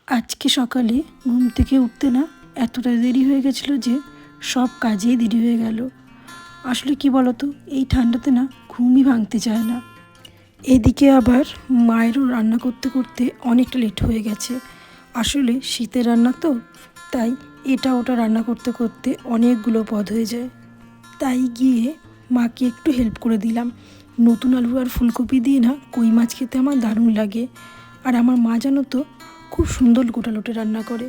আজকে সকালে ঘুম থেকে উঠতে না এতটা দেরি হয়ে গেছিলো যে সব কাজেই দেরি হয়ে গেল। আসলে কি বলতো, এই ঠান্ডাতে না ঘুমই ভাঙতে চায় না। এদিকে আবার মায়েরও রান্না করতে করতে অনেকটা লেট হয়ে গেছে। আসলে শীতের রান্না তো, তাই এটা ওটা রান্না করতে করতে অনেকগুলো পদ হয়ে যায়। তাই গিয়ে মাকে একটু হেল্প করে দিলাম। নতুন আলু আর ফুলকপি দিয়ে না কই মাছ খেতে আমার দারুণ লাগে। আর আমার মা জানো তো খুব সুন্দর গোটা লোটে রান্না করে।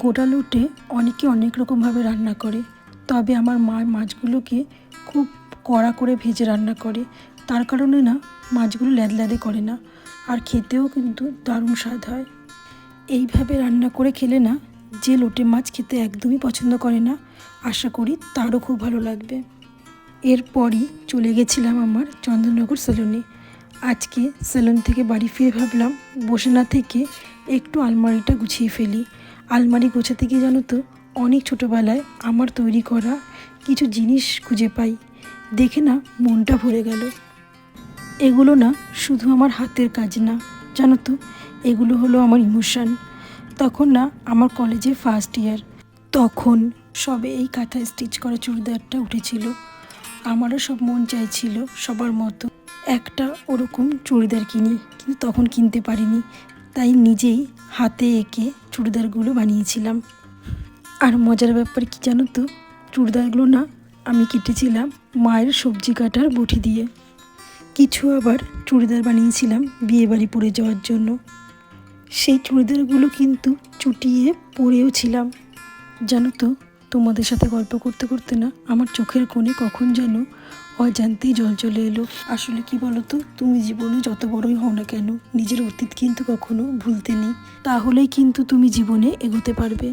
গোটা লোটে অনেকে অনেক রকমভাবে রান্না করে, তবে আমার মা মাছগুলোকে খুব কড়া করে ভেজে রান্না করে। তার কারণে না মাছগুলো ল্যাদল্যাদে করে না, আর খেতেও কিন্তু দারুণ স্বাদ হয়। এইভাবে রান্না করে খেলে না যে লোটে মাছ খেতে একদমই পছন্দ করে না, আশা করি তারও খুব ভালো লাগবে। এরপরই চলে গেছিলাম আমার চন্দননগর সেলুনে। আজকে সেলুন থেকে বাড়ি ফিরে ভাবলাম বসে না থেকে একটু আলমারিটা গুছিয়ে ফেলি। আলমারি গোছাতে গিয়ে জানো তো অনেক ছোটোবেলায় আমার তৈরি করা কিছু জিনিস খুঁজে পাই, দেখে না মনটা ভরে গেল। এগুলো না শুধু আমার হাতের কাজ না, জানো তো, এগুলো হলো আমার ইমোশান। তখন না আমার কলেজে ফার্স্ট ইয়ার, তখন সবে এই কাঁথা স্টিচ করা চুড়িদারটা উঠেছিল। আমারও সব মন চাইছিল সবার মতো একটা ওরকম চুড়িদার কিনি, কিন্তু তখন কিনতে পারিনি। তাই নিজেই হাতে এঁকে চুড়িদারগুলো বানিয়েছিলাম। আর মজার ব্যাপার কি জানো তো, চুড়িদারগুলো না আমি কেটেছিলাম মায়ের সবজি কাটার বটি দিয়ে। কিছু আবার চুড়িদার বানিয়েছিলাম বিয়েবাড়ি পরে যাওয়ার জন্য। সেই চুড়িদারগুলো কিন্তু চুটিয়ে পরেও ছিলাম। জানো তো, তোমাদের সাথে গল্প করতে করতে না আমার চোখের কোণে কখন যেন অজান্তেই জল চলে এলো। আসলে কি বলো তো, তুমি জীবনে যত বড়ই হও না কেন নিজের অতীত কিন্তু কখনো ভুলতে নেই, তাহলেই কিন্তু তুমি জীবনে এগোতে পারবে।